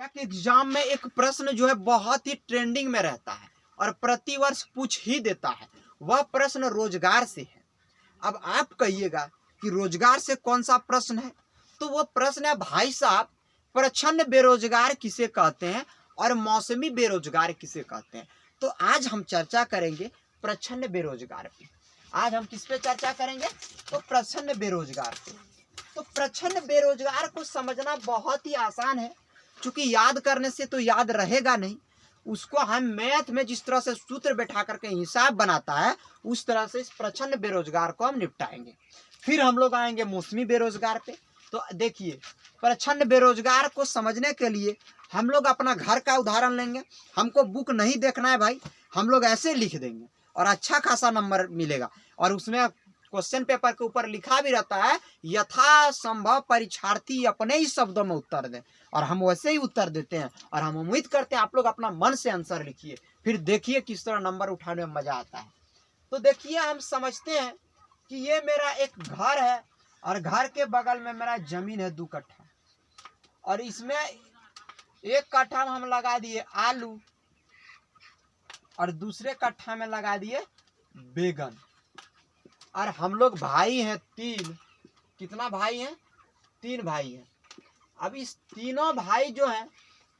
कि एग्जाम में एक प्रश्न जो है बहुत ही ट्रेंडिंग में रहता है और प्रतिवर्ष पूछ ही देता है। वह प्रश्न रोजगार से है। अब आप कहिएगा कि रोजगार से कौन सा प्रश्न है, तो वो प्रश्न है भाई साहब, प्रच्छन्न बेरोजगार किसे कहते हैं और मौसमी बेरोजगार किसे कहते हैं। तो आज हम चर्चा करेंगे प्रच्छन्न बेरोजगार पे। आज हम किस पे चर्चा करेंगे, तो प्रच्छन्न बेरोजगार पे। तो प्रच्छन्न बेरोजगार को समझना बहुत ही आसान है, क्योंकि याद करने से तो याद रहेगा नहीं। उसको हम मैथ में जिस तरह से सूत्र बैठा करके हिसाब बनाता है, उस तरह से इस प्रच्छन्न बेरोजगार को हम निपटाएंगे। फिर हम लोग आएंगे मौसमी बेरोजगार पे। तो देखिए, प्रच्छन्न बेरोजगार को समझने के लिए हम लोग अपना घर का उदाहरण लेंगे। हमको बुक नहीं देखना है भाई, हम लोग ऐसे लिख देंगे और अच्छा खासा नंबर मिलेगा। और उसमें क्वेश्चन पेपर के ऊपर लिखा भी रहता है, यथासंभव परीक्षार्थी अपने ही शब्दों में उत्तर दें, और हम वैसे ही उत्तर देते हैं। और हम उम्मीद करते हैं आप लोग अपना मन से आंसर लिखिए, फिर देखिए किस तरह नंबर उठाने में मजा आता है। तो देखिए, हम समझते हैं कि ये मेरा एक घर है और घर के बगल में मेरा जमीन है 2 कट्ठा, और इसमें 1 कट्ठा में हम लगा दिए आलू और दूसरे कट्ठा में लगा दिए बैगन। और हम लोग भाई हैं 3। कितना भाई हैं? 3 भाई हैं। अब इस तीनों भाई जो हैं,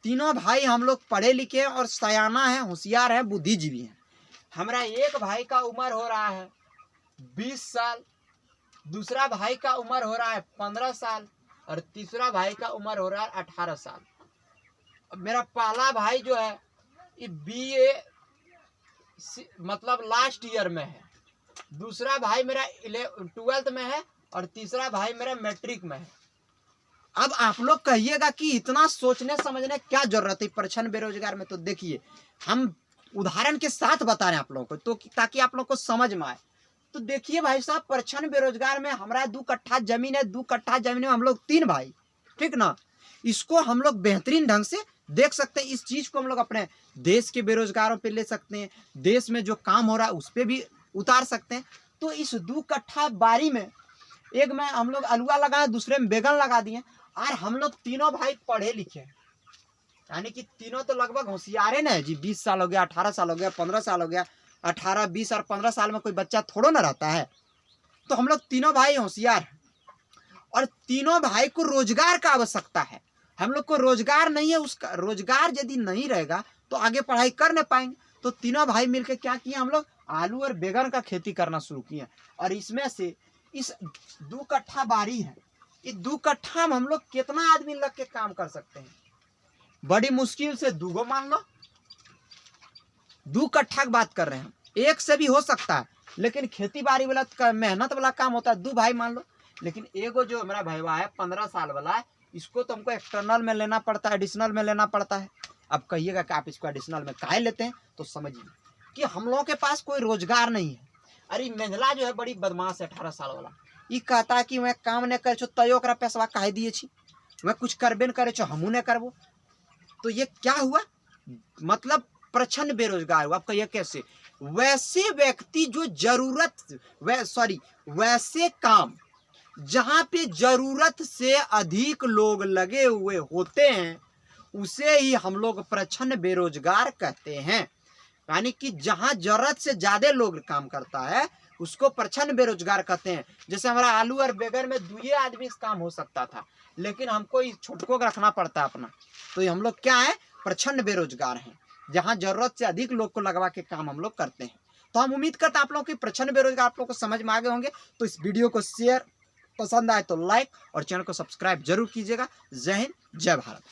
तीनों भाई हम लोग पढ़े लिखे हैं और सयाना है, होशियार है, बुद्धिजीवी हैं। हमारा एक भाई का उम्र हो रहा है 20 साल, दूसरा भाई का उम्र हो रहा है 15 साल और तीसरा भाई का उम्र हो रहा है 18 साल। अब मेरा पहला भाई जो है ये BA मतलब लास्ट ईयर में है, दूसरा भाई मेरा 12th में है और तीसरा भाई मेरा मैट्रिक में है। अब आप लोग कहिएगा कि इतना सोचने समझने क्या जरूरत है प्रच्छन्न बेरोजगार में। तो देखिए, हम उदाहरण के साथ बता रहे हैं आप लोगों को, तो ताकि आप लोग को समझ में आए। तो देखिए भाई साहब, प्रच्छन्न बेरोजगार में हमारा 2 कट्ठा जमीन है। 2 कट्ठा जमीन में हम लोग 3 भाई, ठीक ना। इसको हम लोग बेहतरीन ढंग से देख सकते हैं। इस चीज को हम लोग अपने देश के बेरोजगारों पे ले सकते हैं, देश में जो काम हो रहा है उस पर भी उतार सकते हैं। तो इस 2 कट्ठा बारी में एक में हम लोग आलूआ लगाए, दूसरे में बैगन लगा दिए। और हम लोग तीनों भाई पढ़े लिखे हैं, यानी कि तीनों तो लगभग होशियार है ना जी। 20 साल हो गया, 18 साल हो गया, 15 साल हो गया। 18, 20 और 15 साल में कोई बच्चा थोड़ो ना रहता है। तो हम लोग तीनों भाई होशियार हैं और तीनों भाई को रोजगार का आवश्यकता है। हम लोग को रोजगार नहीं है, उसका रोजगार यदि नहीं रहेगा तो आगे पढ़ाई कर नहीं पाएंगे। तो तीनों भाई मिलकर क्या किए, हम लोग आलू और बैगन का खेती करना शुरू किए। और इसमें से इस 2 कट्ठा बारी है, इस 2 कट्ठा में हम लोग कितना आदमी लग के काम कर सकते हैं? बड़ी मुश्किल से 2 गो मान लो। 2 कट्ठा की बात कर रहे हैं, 1 से भी हो सकता है, लेकिन खेती बाड़ी वाला मेहनत वाला काम होता है। 2 भाई मान लो, लेकिन एगो जो मेरा भाईवा है 15 साल वाला है, इसको तो हमको एक्सटर्नल में लेना पड़ता है, एडिशनल में लेना पड़ता है। अब कहिएगा कि आप इसको एडिशनल में काहे लेते हैं, तो समझिए कि हम लोगों के पास कोई रोजगार नहीं है। अरे मेंझला जो है बड़ी बदमाश है, 18 साल वाला। ये कहता है कि मैं काम नहीं करे छो, तयो ओकरा पैसा काहे दिए छी, मैं कुछ करबे न करे छो, हमू नहीं करबो। तो ये क्या हुआ, मतलब प्रच्छन्न बेरोजगार हुआ। आप कहिए कैसे? वैसे व्यक्ति जो जरूरत वैसे काम जहां पे जरूरत से अधिक लोग लगे हुए होते हैं, उसे ही हम लोग प्रच्छन्न बेरोजगार कहते हैं। यानी कि जहां जरूरत से ज्यादा लोग काम करता है उसको प्रच्छन्न बेरोजगार कहते हैं। जैसे हमारा आलू और बैगन में 2 आदमी इस काम हो सकता था, लेकिन हमको इस छोटको को रखना पड़ता है अपना। तो ये हम लोग क्या है, प्रच्छन्न बेरोजगार हैं, जहां जरूरत से अधिक लोग को लगवा के काम हम लोग करते हैं। तो हम उम्मीद करते हैं आप लोगों की प्रच्छन्न बेरोजगार आप लोग को समझ में आ गए होंगे। तो इस वीडियो को शेयर, पसंद आए तो लाइक और चैनल को सब्सक्राइब जरूर कीजिएगा। जय हिंद, जय भारत।